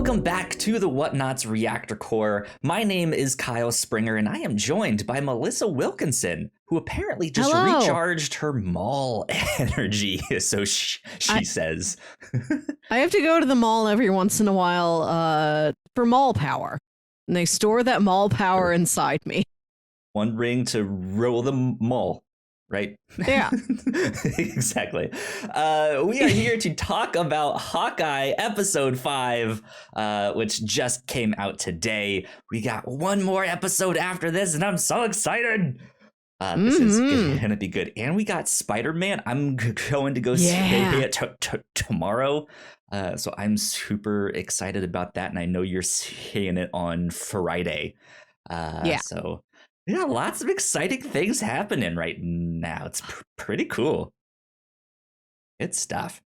Welcome back to the Whatnauts Reactor Core. My name is Kyle Springer, and I am joined by Melissa Wilkinson, who apparently just recharged her mall energy, so she says. I have to go to the mall every once in a while for mall power, and they store that mall power inside me. One ring to roll the mall. Right? Yeah. Exactly. We are here to talk about Hawkeye episode 5, which just came out today. We got one more episode after this, and I'm so excited. This is going to be good. And we got Spider-Man. I'm going to go see it tomorrow. So I'm super excited about that. And I know you're seeing it on Friday. So yeah, lots of exciting things happening right now. It's pretty cool. Good stuff.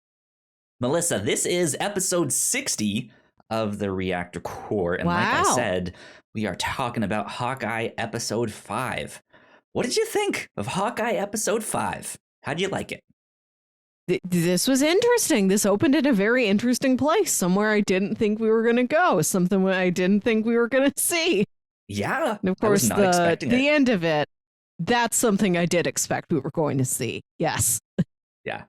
Melissa, this is episode 60 of the Reactor Core. And like I said, we are talking about Hawkeye episode 5. What did you think of Hawkeye episode 5? How'd you like it? This was interesting. This opened in a very interesting place, somewhere I didn't think we were going to go, something I didn't think we were going to see. Yeah, and of course, the end of it, that's something I did expect we were going to see. Yes. Yeah.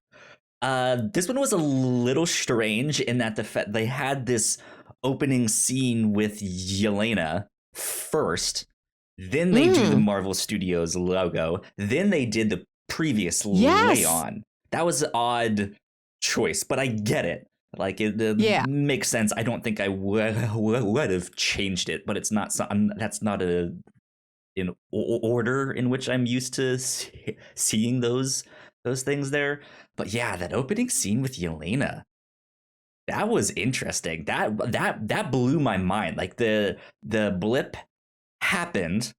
This one was a little strange in that they had this opening scene with Yelena first, then they do the Marvel Studios logo, then they did the previous lay on. That was an odd choice, but I get it. Like it makes sense. I don't think I would have changed it, but it's not that's not an order in which I'm used to seeing those things there. But yeah, that opening scene with Yelena, that was interesting. That blew my mind. Like the blip happened,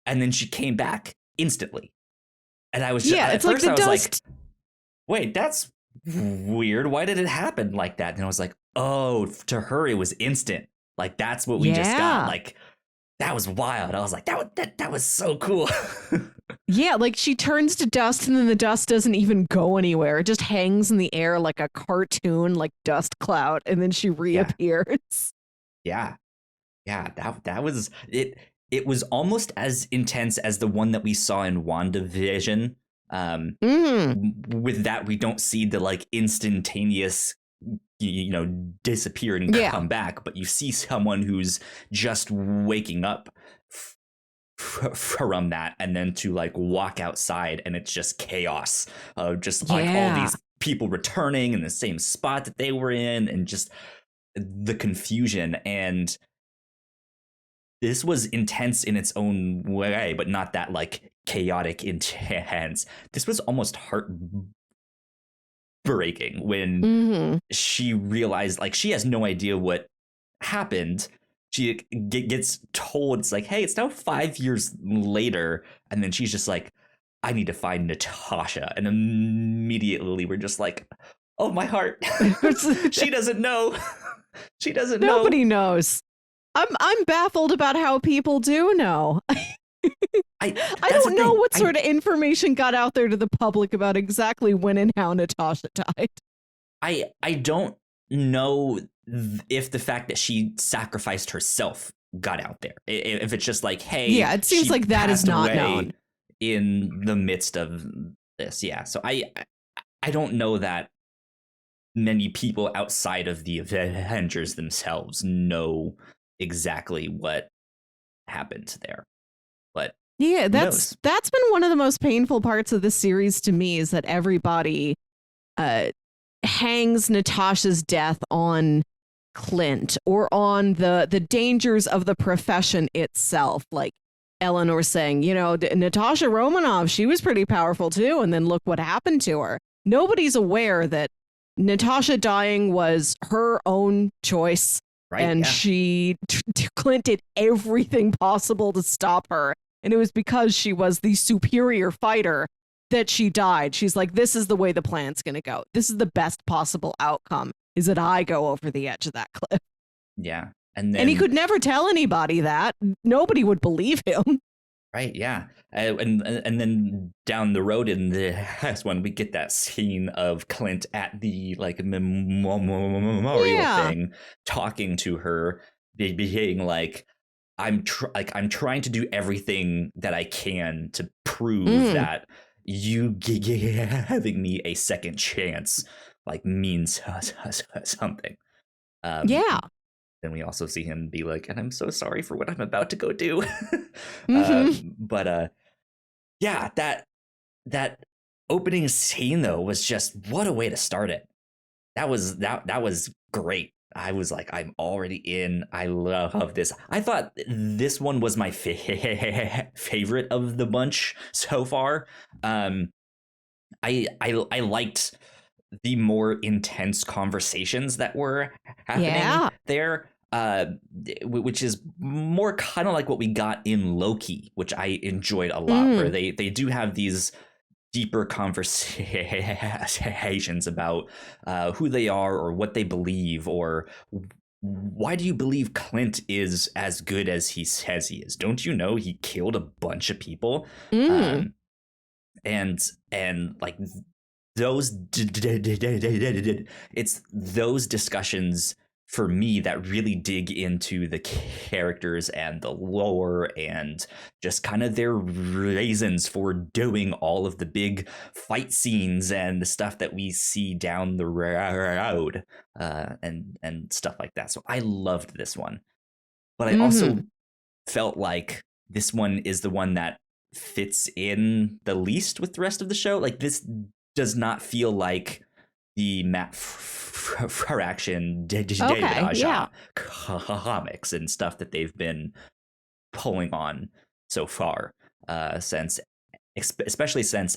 and then she came back instantly, and I was just, at first I was like, wait, that's weird. Why did it happen like that? And I was like, oh, to her it was instant. Like that's what we just got. Like that was wild. I was like, that was so cool. Yeah, like she turns to dust and then the dust doesn't even go anywhere. It just hangs in the air like a cartoon, like dust cloud, and then she reappears. Yeah. That was it. It was almost as intense as the one that we saw in WandaVision. With that, we don't see the like instantaneous, disappear and come back, but you see someone who's just waking up from that, and then to like walk outside, and it's just chaos of just like all these people returning in the same spot that they were in, and just the confusion. And this was intense in its own way, but not that like chaotic intense. This was almost heartbreaking when she realized like she has no idea what happened. She gets told, it's like, hey, it's now 5 years later, and then she's just like, I need to find Natasha. And immediately we're just like, oh, my heart. She doesn't know. She doesn't know. Nobody knows. I'm baffled about how people do know. I don't know what sort of information got out there to the public about exactly when and how Natasha died. I don't know if the fact that she sacrificed herself got out there. If it's just like, hey, it seems like that is not known in the midst of this. Yeah, so I don't know that many people outside of the Avengers themselves know exactly what happened there. But yeah, that's been one of the most painful parts of this series to me, is that everybody hangs Natasha's death on Clint or on the dangers of the profession itself. Like Eleanor saying, Natasha Romanoff, she was pretty powerful too, and then look what happened to her. Nobody's aware that Natasha dying was her own choice. Right, and Clint did everything possible to stop her. And it was because she was the superior fighter that she died. She's like, this is the way the plan's going to go. This is the best possible outcome, is that I go over the edge of that cliff. Yeah. And he could never tell anybody that. Nobody would believe him. Right, yeah. And then down the road in the last one, we get that scene of Clint at the like memorial Yeah. thing, talking to her, being like, I'm trying to do everything that I can to prove Mm. that you giving me a second chance like means something. Um, Yeah. then we also see him be like, and I'm so sorry for what I'm about to go do. Mm-hmm. But yeah, that opening scene though was just what a way to start it. That was great. I was like, I'm already in. I love this. I thought this one was my favorite of the bunch so far. Um, I liked the more intense conversations that were happening Yeah. there, which is more kind of like what we got in Loki, which I enjoyed a lot, where Mm. they do have these deeper conversations about who they are or what they believe or why do you believe Clint is as good as he says he is? Don't you know he killed a bunch of people? Mm. Um, and like those it's those discussions for me that really dig into the characters and the lore and just kind of their reasons for doing all of the big fight scenes and the stuff that we see down the road, and stuff like that. So I loved this one, but I Mm-hmm. also felt like this one is the one that fits in the least with the rest of the show. Like this does not feel like the Matt Fraction David Okay. Yeah. Aja comics and stuff that they've been pulling on so far, since especially since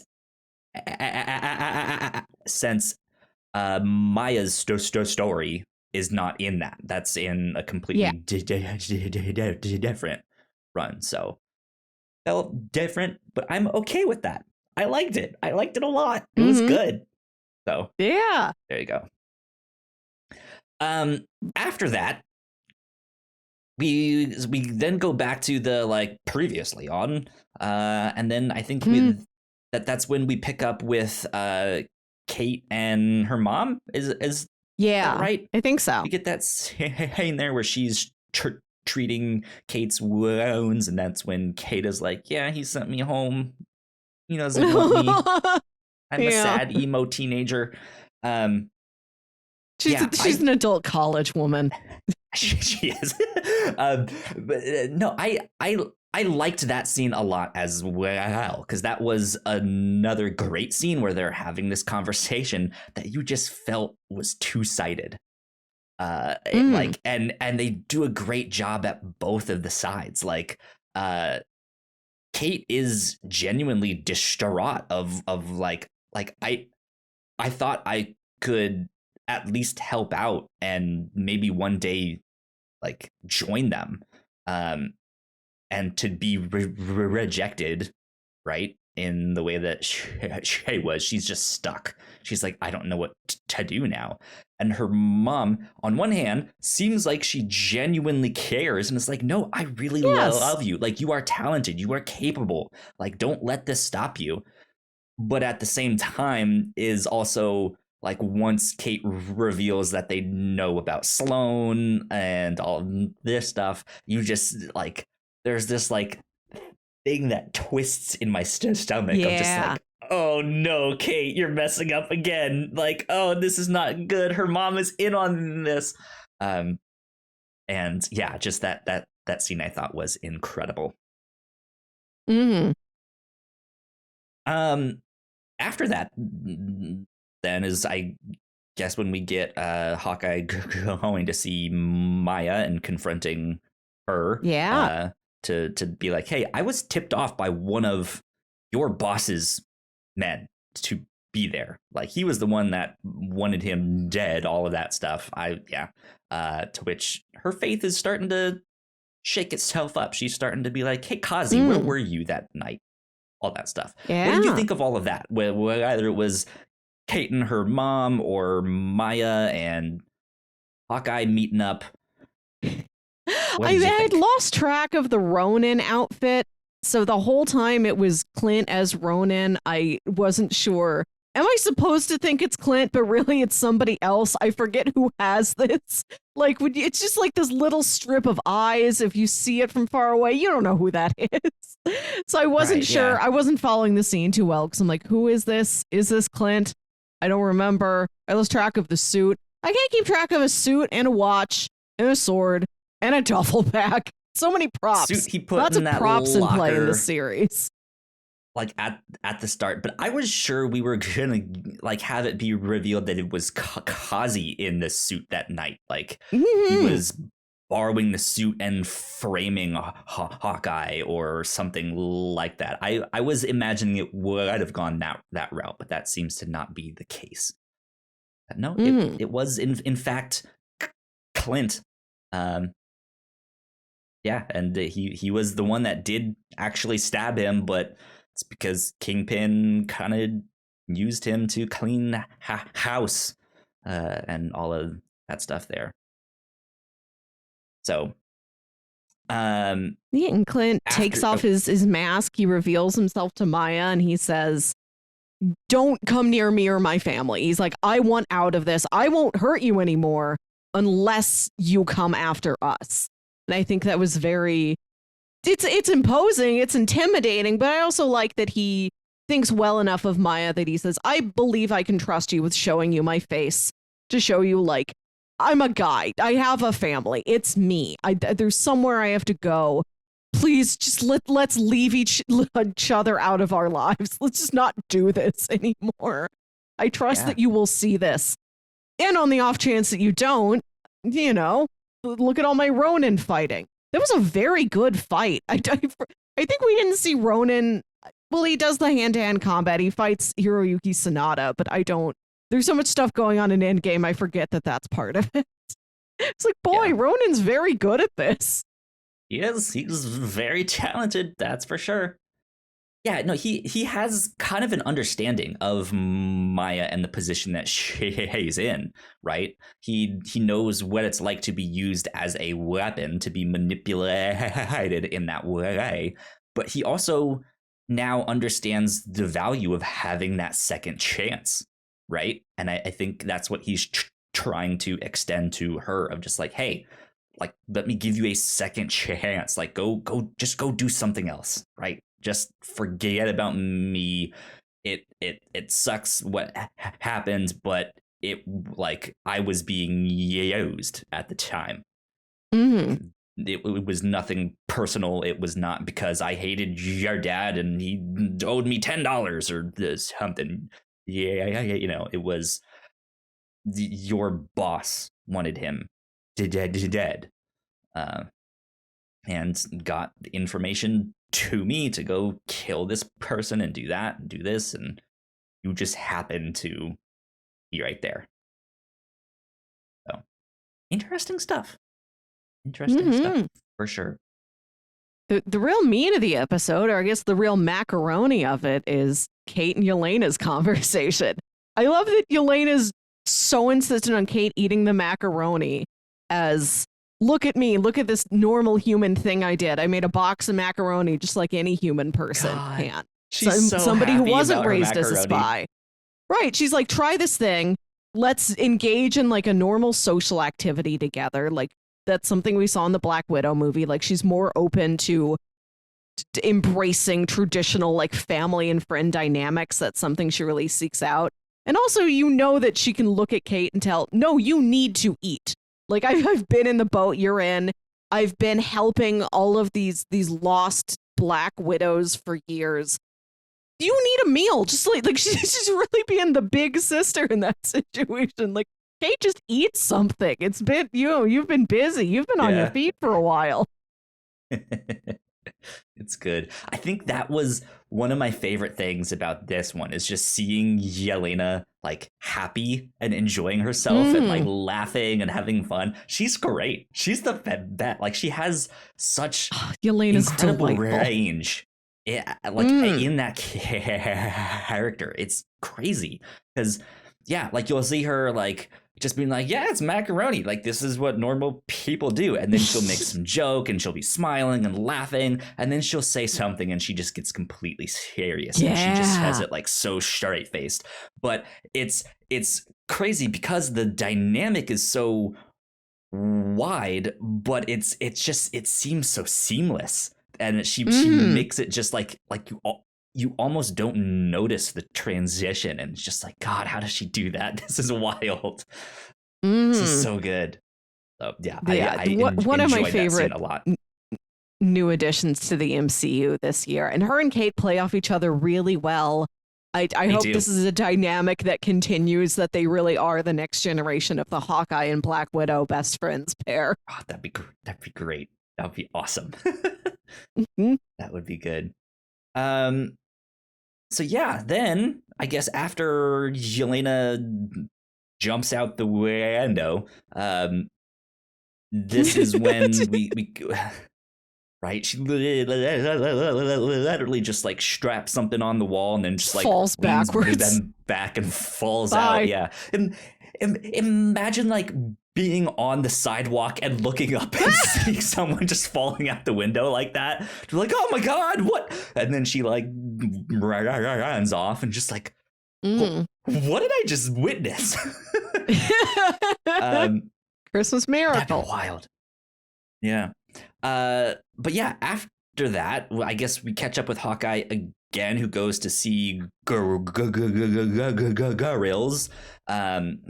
Maya's story is not in that. That's in a Yeah. completely different run. So felt different, but I'm okay with that. I liked it. I liked it a lot. It was Mm-hmm. good. So Yeah. there you go. After that, we then go back to the like previously on, and then I think Mm. with that's when we pick up with Kate and her mom. Is that Yeah. right? I think so. We get that scene there where she's treating Kate's wounds, and that's when Kate is like, "Yeah, he sent me home. He doesn't want me. I'm a Yeah. sad emo teenager." Um, She's yeah, she's an adult college woman. she is. But no, I liked that scene a lot as well because that was another great scene where they're having this conversation that you just felt was two-sided. Mm. Like and they do a great job at both of the sides. Like uh Kate is genuinely distraught of like I thought I could at least help out and maybe one day like join them, um and to be rejected, right, in the way that she was. She's just stuck. She's like, I don't know what to do now. And her mom on one hand seems like she genuinely cares and is like, no, I really Yes. love you, like you are talented, you are capable, like don't let this stop you. But at the same time is also like once Kate reveals that they know about Sloane and all this stuff, you just like there's this like thing that twists in my stomach of just Yeah. like, oh no, Kate, you're messing up again. Like, oh, this is not good. Her mom is in on this. Um, and yeah, just that scene I thought was incredible. Mm. Um, After that, then is I guess when we get Hawkeye going to see Maya and confronting her, Yeah. to be like, hey, I was tipped off by one of your boss's men to be there. Like he was the one that wanted him dead. All of that stuff. Yeah. To which her faith is starting to shake itself up. She's starting to be like, hey, Kazi, where Mm. were you that night? All that stuff. What did you Yeah. think of all of that? Whether it was Kate and her mom or Maya and Hawkeye meeting up. What I did you had think? lost track of the Ronin outfit, So the whole time it was Clint as Ronan. I wasn't sure. Am I supposed to think it's Clint, but really it's somebody else? I forget who has this. Like, it's just like this little strip of eyes. If you see it from far away, you don't know who that is. So I wasn't sure. Yeah. I wasn't following the scene too well because I'm like, who is this? Is this Clint? I don't remember. I lost track of the suit. I can't keep track of a suit and a watch and a sword and a duffel bag. So many props. Suit he put Lots in of that props in play in locker, the series. like at the start, but I was sure we were gonna like have it be revealed that it was Kazi in the suit that night. Like he was borrowing the suit and framing Hawkeye or something like that. I was imagining it would have gone that route, but that seems to not be the case. No, it was in fact Clint. Yeah, and he was the one that did actually stab him, but it's because Kingpin kind of used him to clean house and all of that stuff there. So, yeah, and Clint takes off his mask. He reveals himself to Maya, and he says, "Don't come near me or my family." He's like, "I want out of this. I won't hurt you anymore unless you come after us." And I think that was very. It's imposing, it's intimidating, but I also like that he thinks well enough of Maya that he says, I believe I can trust you with showing you my face to show you, like, I'm a guy. I have a family. It's me. There's somewhere I have to go. Please just let's leave each other out of our lives. Let's just not do this anymore. I trust that you will see this. And on the off chance that you don't, look at all my Ronin fighting. That was a very good fight. I think we didn't see Ronin. Well, he does the hand-to-hand combat. He fights Hiroyuki Sanada, but I don't. There's so much stuff going on in Endgame, I forget that that's part of it. It's like, boy, Ronin's very good at this. He is. He's very talented, that's for sure. Yeah, no, he has kind of an understanding of Maya and the position that she's in, right? He knows what it's like to be used as a weapon, to be manipulated in that way. But he also now understands the value of having that second chance, right? And I think that's what he's trying to extend to her, of just like, hey, like, let me give you a second chance. Like, go do something else, right? Just forget about me. It sucks what happened, but I was being used at the time. It was nothing personal. It was not because I hated your dad and he owed me $10 or something. It was your boss wanted him dead, and got the information to me to go kill this person and do that and do this, and you just happen to be right there. So interesting stuff for sure. The real meat of the episode, or I guess the real macaroni of it, is Kate and Yelena's conversation. I love that Yelena's so insistent on Kate eating the macaroni as, look at me, look at this normal human thing I did. I made a box of macaroni just like any human person can. She's somebody who wasn't raised macaroni. as a spy. Right. She's like, try this thing. Let's engage in like a normal social activity together. Like, that's something we saw in the Black Widow movie. Like, she's more open to embracing traditional like family and friend dynamics. That's something she really seeks out. And also, that she can look at Kate and tell, no, you need to eat. Like, I've been in the boat you're in. I've been helping all of these lost Black Widows for years. You need a meal. Just like she's really being the big sister in that situation. Like, Kate, just eat something. It's been, you've been busy. You've been on your feet for a while. It's good. I think that was one of my favorite things about this one, is just seeing Yelena like happy and enjoying herself and like laughing and having fun. She's great. She's the bet. Like, she has such Yelena's incredible delightful range. In that character. It's crazy because like you'll see her like just being like, yeah, it's Macaroni. Like, this is what normal people do. And then she'll make some joke and she'll be smiling and laughing. And then she'll say something and she just gets completely serious. And she just has it like so straight faced. But it's crazy because the dynamic is so wide, but it seems so seamless. And she makes it just like you almost don't notice the transition, and it's just like, God, how does she do that? This is wild. This is so good. So yeah, one of my favorite a lot. New additions to the MCU this year, and her and Kate play off each other really well. I hope this is a dynamic that continues, that they really are the next generation of the Hawkeye and Black Widow best friends pair. Oh, that'd be great. That would be awesome. That would be good. So yeah, then I guess after Yelena jumps out the window, this is when we right, she literally just like straps something on the wall and then just like falls backwards, then back and falls out. Yeah, and imagine like being on the sidewalk and looking up and seeing someone just falling out the window like that. You're like, oh my God, what? And then she like runs off and just like, what did I just witness? Christmas miracle. That'd be wild. Yeah. But yeah, after that, I guess we catch up with Hawkeye again, who goes to see Grills,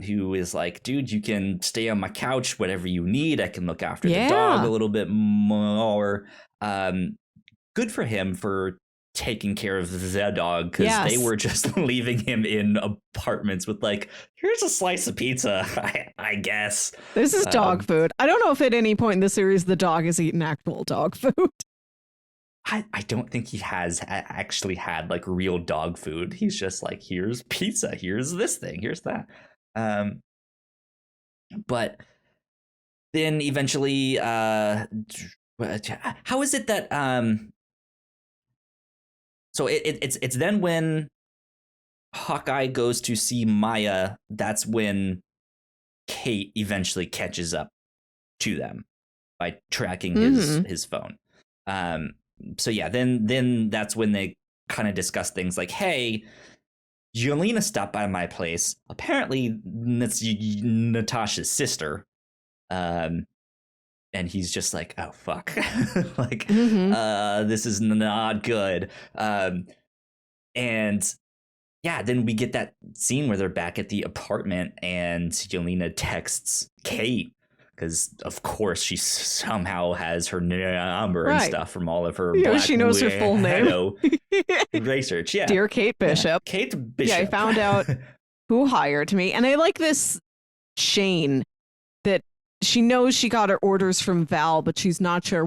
who is like, dude, you can stay on my couch, whatever you need. I can look after the dog a little bit more. Good for him for taking care of the dog, because they were just leaving him in apartments with like, here's a slice of pizza, I guess. This is dog food. I don't know if at any point in the series the dog has eaten actual dog food. I don't think he has actually had like real dog food. He's just like, here's pizza, here's this thing, here's that. But then eventually, how is it that so it's then when Hawkeye goes to see Maya, that's when Kate eventually catches up to them by tracking his phone. So yeah, then that's when they kind of discuss things like, hey, Yelena stopped by my place. Apparently that's Natasha's sister. And he's just like, oh fuck. Like, this is not good. And yeah, then we get that scene where they're back at the apartment and Yelena texts Kate, because of course she somehow has her number and stuff from all of her she knows her full name. Research. Yeah. Dear Kate Bishop. Yeah. Kate Bishop. Yeah, I found out who hired me. And I like this chain that she knows she got her orders from Val, but she's not sure.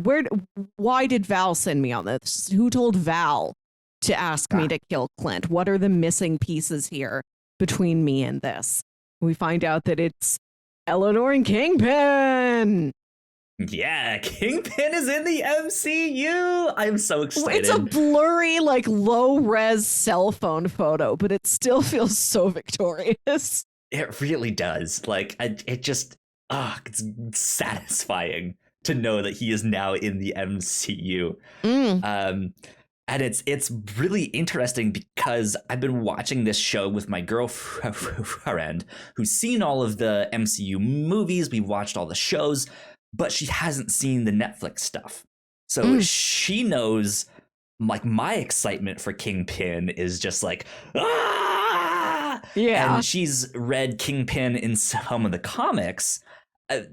Why did Val send me on this? Who told Val to ask me to kill Clint? What are the missing pieces here between me and this? We find out that it's Eleanor and Kingpin. Yeah, Kingpin is in the MCU. I'm so excited. It's a blurry, like low-res cell phone photo, but it still feels so victorious. It really does. Like, it's satisfying to know that he is now in the MCU. And it's really interesting because I've been watching this show with my girlfriend who's seen all of the MCU movies. We've watched all the shows, but she hasn't seen the Netflix stuff. So she knows, like, my excitement for Kingpin is just like, ah! Yeah. And she's read Kingpin in some of the comics,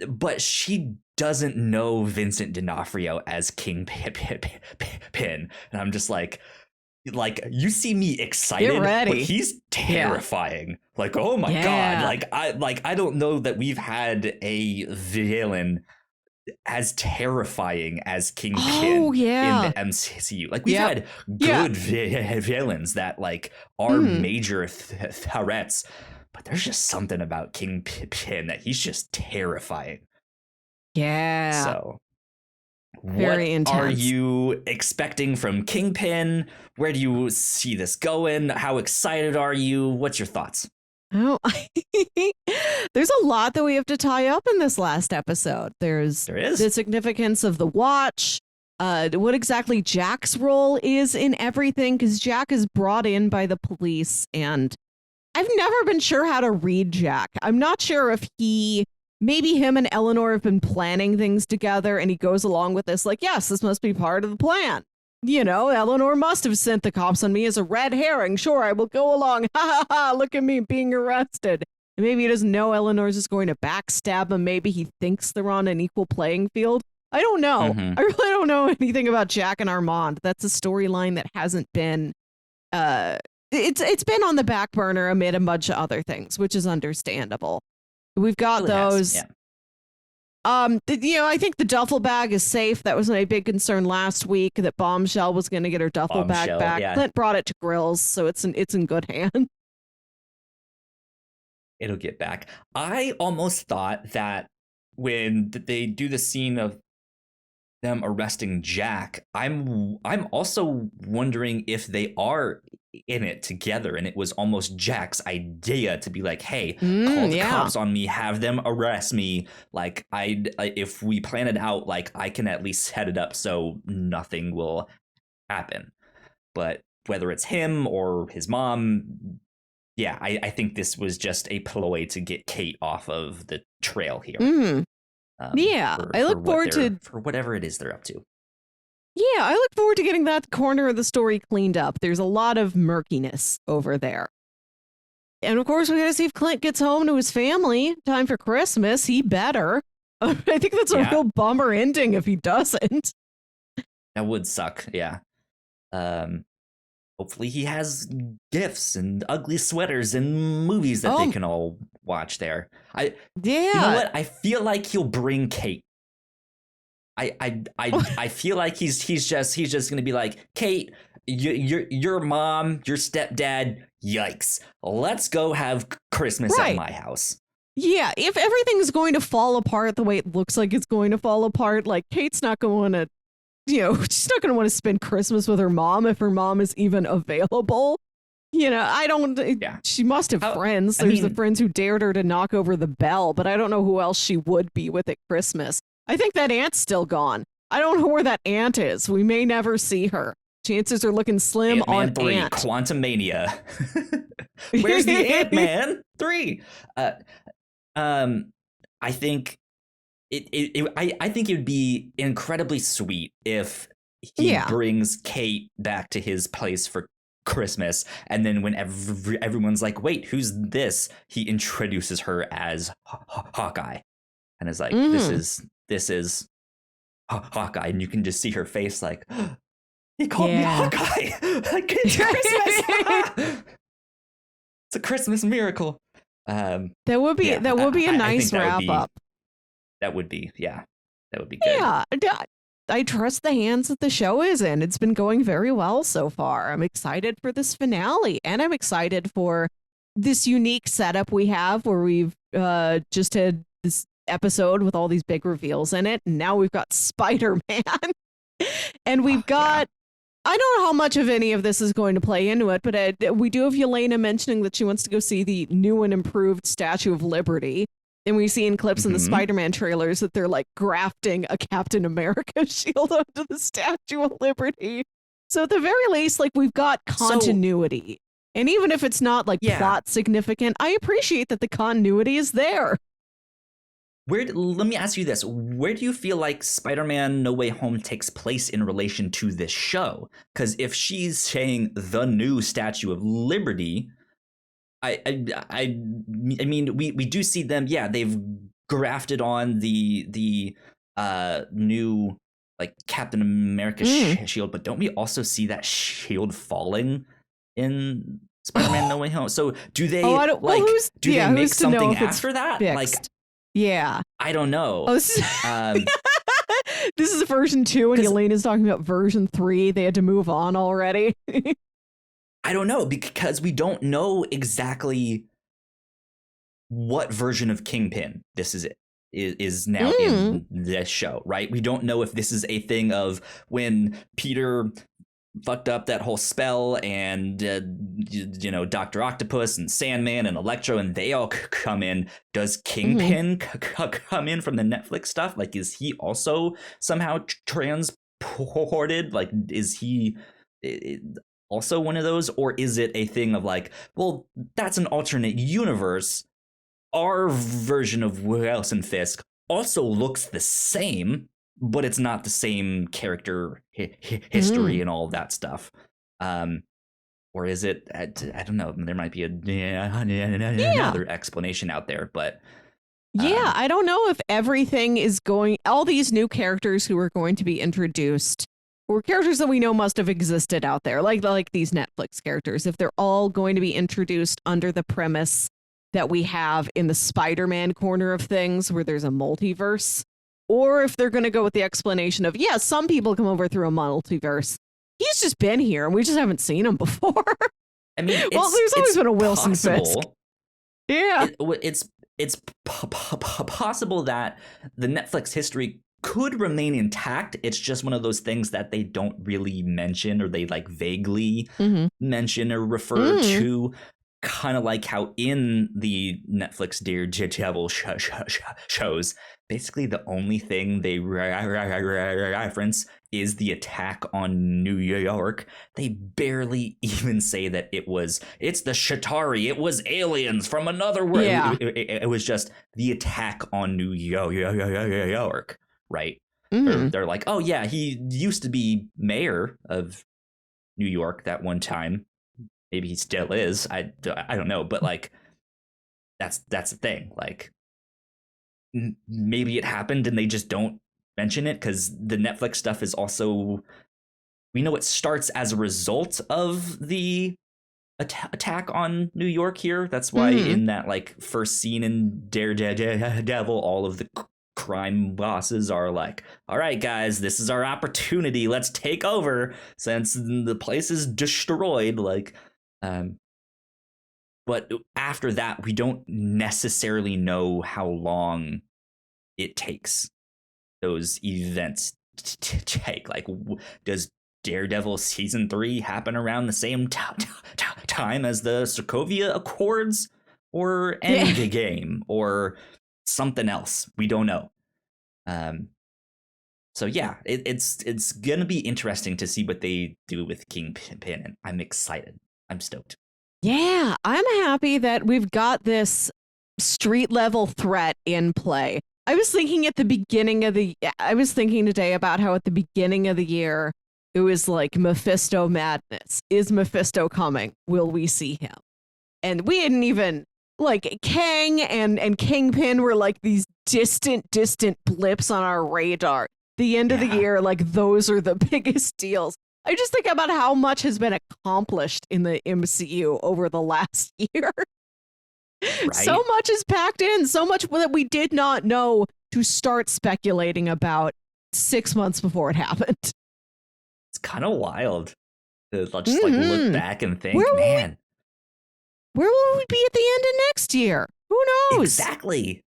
but she doesn't know Vincent D'Onofrio as Kingpin. And I'm just like, you see me excited, but he's terrifying. Yeah. Like, oh my God. I don't know that we've had a villain as terrifying as Kingpin in the MCU. Like, we've had good villains that like are major threats, but there's just something about Kingpin that he's just terrifying. Yeah. So, very intense. Are you expecting from Kingpin? Where do you see this going? How excited are you? What's your thoughts? Oh, there's a lot that we have to tie up in this last episode. There's There is. the significance of the watch, what exactly Jack's role is in everything, because Jack is brought in by the police, and I've never been sure how to read Jack. I'm not sure if maybe him and Eleanor have been planning things together, and he goes along with this, like, yes, this must be part of the plan. You know, Eleanor must have sent the cops on me as a red herring. Sure, I will go along. Ha ha ha, look at me being arrested. And maybe he doesn't know Eleanor's just going to backstab him. Maybe he thinks they're on an equal playing field. I don't know. I really don't know anything about Jack and Armand. That's a storyline that hasn't been it's been on the back burner amid a bunch of other things, which is understandable. We've got those. I think the duffel bag is safe. That was my big concern last week, that Bombshell was going to get her duffel bag back. Yeah. Clint brought it to Grills, so it's in good hands. It'll get back. I almost thought that when they do the scene of them arresting Jack, I'm also wondering if they are in it together, and it was almost Jack's idea to be like, hey, call the cops on me, have them arrest me, like if we plan it out, like I can at least set it up so nothing will happen. But whether it's him or his mom, I think this was just a ploy to get Kate off of the trail here. I look forward to for whatever it is they're up to. Yeah, I look forward to getting that corner of the story cleaned up. There's a lot of murkiness over there. And of course, we got to see if Clint gets home to his family. Time for Christmas. He better. I think that's a real bummer ending if he doesn't. That would suck. Yeah. Hopefully he has gifts and ugly sweaters and movies that they can all watch there. You know what? I feel like he'll bring Kate. I feel like he's just gonna be like, Kate, your mom, your stepdad, yikes, let's go have Christmas at my house. Yeah, if everything's going to fall apart the way it looks like it's going to fall apart, like Kate's not going to, she's not going to want to spend Christmas with her mom if her mom is even available. I don't. She must have friends. There's the friends who dared her to knock over the bell, but I don't know who else she would be with at Christmas. I think that aunt's still gone. I don't know where that aunt is. We may never see her. Chances are looking slim Ant-Man on 3, Aunt. Quantum Mania. Where's the Ant-Man 3? I think I think it would be incredibly sweet if he brings Kate back to his place for Christmas, and then when everyone's like, wait, who's this? He introduces her as Hawkeye, and is like, this is Hawkeye, and you can just see her face like, he called me Hawkeye. Like, it's Christmas. It's a Christmas miracle. That would be a nice wrap up. That would be good. Yeah, I trust the hands that the show is in. It's been going very well so far. I'm excited for this finale, and I'm excited for this unique setup we have where we've just had this episode with all these big reveals in it, and now we've got Spider-Man. And we've got I don't know how much of any of this is going to play into it, but we do have Yelena mentioning that she wants to go see the new and improved Statue of Liberty. And we see in clips in the Spider-Man trailers that they're like grafting a Captain America shield onto the Statue of Liberty. So at the very least, like, we've got continuity. And even if it's not like plot significant, I appreciate that the continuity is there. Let me ask you this. Where do you feel like Spider-Man No Way Home takes place in relation to this show? Because if she's saying the new Statue of Liberty, I mean, we do see them. Yeah, they've grafted on the new like Captain America shield, but don't we also see that shield falling in Spider-Man No Way Home? So do they do they make something after that? Fixed. Like, yeah, I don't know. This is version 2, and Yelena's talking about version 3. They had to move on already. I don't know, because we don't know exactly what version of Kingpin this is now in this show, right? We don't know if this is a thing of when Peter fucked up that whole spell, and Dr. Octopus and Sandman and Electro, and they all come in. Does Kingpin come in from the Netflix stuff? Like, is he also somehow transported? Like, is he also one of those, or is it a thing of like, well, that's an alternate universe, our version of Wilson Fisk also looks the same, but it's not the same character history and all of that stuff. Or is it? I don't know. There might be another explanation out there, but yeah, I don't know if everything is going. All these new characters who are going to be introduced, or characters that we know must have existed out there, like these Netflix characters, if they're all going to be introduced under the premise that we have in the Spider-Man corner of things, where there's a multiverse, or if they're going to go with the explanation of, yeah, some people come over through a multiverse. He's just been here and we just haven't seen him before. I mean, well, there's always been a Wilson possible. Fisk. Yeah. It's possible that the Netflix history could remain intact. It's just one of those things that they don't really mention, or they like vaguely mention or refer to. Kind of like how in the Netflix Daredevil shows, basically the only thing they reference is the attack on New York. They barely even say that it's the Shatari, it was aliens from another world. Yeah. It was just the attack on New York, right? They're like, oh yeah, he used to be mayor of New York that one time. Maybe he still is. I don't know, but like that's the thing. Like maybe it happened and they just don't mention it, because the Netflix stuff is also, we know it starts as a result of the attack on New York here. That's why in that like first scene in Daredevil, all of the crime bosses are like, all right guys, this is our opportunity, let's take over since the place is destroyed. Like but after that, we don't necessarily know how long it takes those events to take. Like, does Daredevil season 3 happen around the same time as the Sokovia Accords, or Endgame, or something else? We don't know. So yeah, it's gonna be interesting to see what they do with Kingpin, and I'm excited. I'm stoked. Yeah, I'm happy that we've got this street level threat in play. I was thinking today about how at the beginning of the year, it was like Mephisto madness. Is Mephisto coming? Will we see him? And we hadn't even, like, Kang and Kingpin were like these distant blips on our radar. The end of the year, like, those are the biggest deals. I just think about how much has been accomplished in the MCU over the last year. Right? So much is packed in, so much that we did not know to start speculating about 6 months before it happened. It's kind of wild to just like look back and think, where will we be at the end of next year? Who knows? Exactly.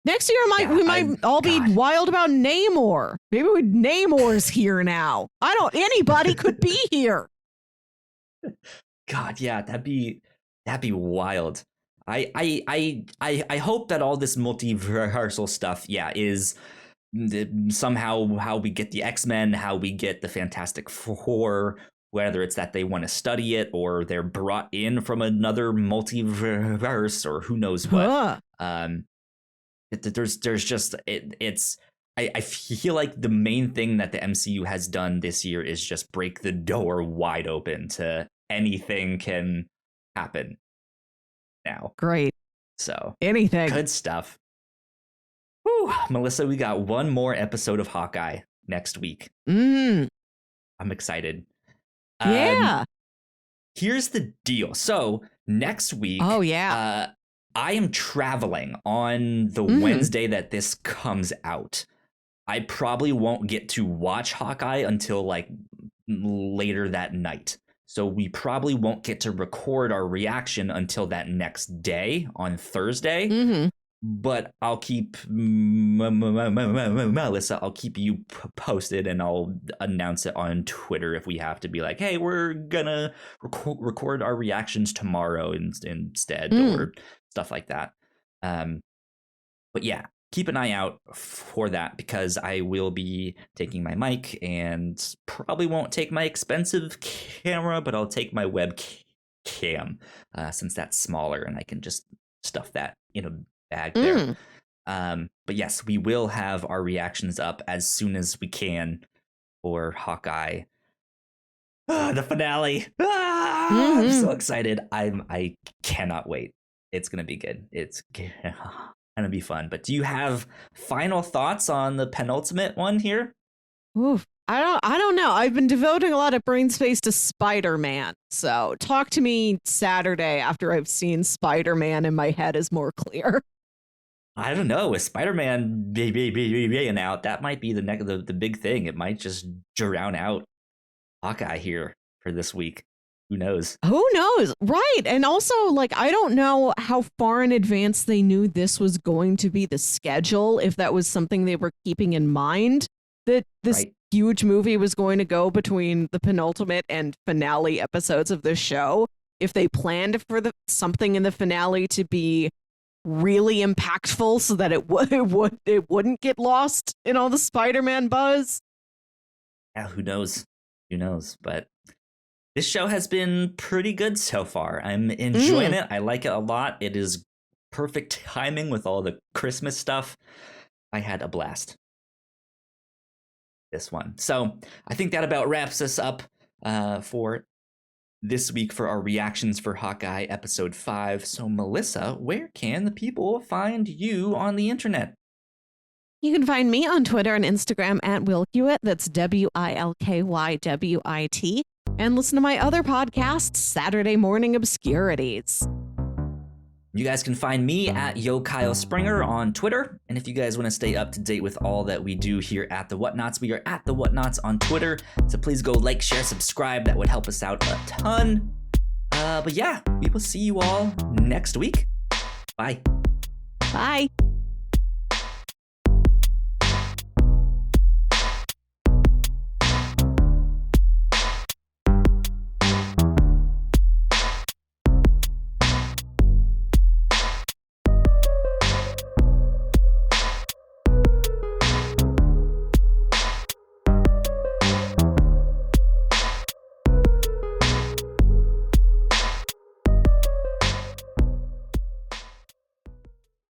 Next year, we might all be wild about Namor. Maybe Namor's here now. Anybody could be here. God, yeah, that'd be wild. I hope that all this multiversal stuff, is somehow how we get the X-Men, how we get the Fantastic Four, whether it's that they want to study it or they're brought in from another multiverse or who knows what. There's just it's I feel like the main thing that the MCU has done this year is just break the door wide open to anything can happen now. Great. So anything. Good stuff. Whew, Melissa, we got one more episode of Hawkeye next week. I'm excited. Yeah. Here's the deal. So next week, I am traveling on the Wednesday that this comes out. I probably won't get to watch Hawkeye until like later that night. So we probably won't get to record our reaction until that next day on Thursday. but I'll keep Melissa. I'll keep you posted, and I'll announce it on Twitter if we have to be like, "Hey, we're gonna record our reactions tomorrow instead," or stuff like that. But yeah, keep an eye out for that because I will be taking my mic and probably won't take my expensive camera, but I'll take my webcam since that's smaller and I can just stuff that in a bag there. But yes, we will have our reactions up as soon as we can for Hawkeye. The finale. I'm so excited. I cannot wait. It's gonna be good. It's gonna be fun. But do you have final thoughts on the penultimate one here? Oof. I don't know. I've been devoting a lot of brain space to Spider-Man. So talk to me Saturday after I've seen Spider-Man and my head is more clear. I don't know. With Spider-Man being out, that might be the big thing. It might just drown out Hawkeye here for this week. Who knows? Who knows? Right. And also, like, I don't know how far in advance they knew this was going to be the schedule, if that was something they were keeping in mind, that this huge movie was going to go between the penultimate and finale episodes of this show. If they planned for something in the finale to be really impactful so that it wouldn't get lost in all the Spider-Man buzz. Yeah, who knows? Who knows? But this show has been pretty good so far. I'm enjoying it. I like it a lot. It is perfect timing with all the Christmas stuff. I had a blast. This one. So I think that about wraps us up for this week for our reactions for Hawkeye episode 5. So Melissa, where can the people find you on the internet? You can find me on Twitter and Instagram at Wilkywit. That's WILKYWIT. And listen to my other podcast, Saturday Morning Obscurities. You guys can find me at Yo Kyle Springer on Twitter. And if you guys want to stay up to date with all that we do here at the Whatnauts, we are at the Whatnauts on Twitter. So please go like, share, subscribe. That would help us out a ton. But yeah, we will see you all next week. Bye. Bye.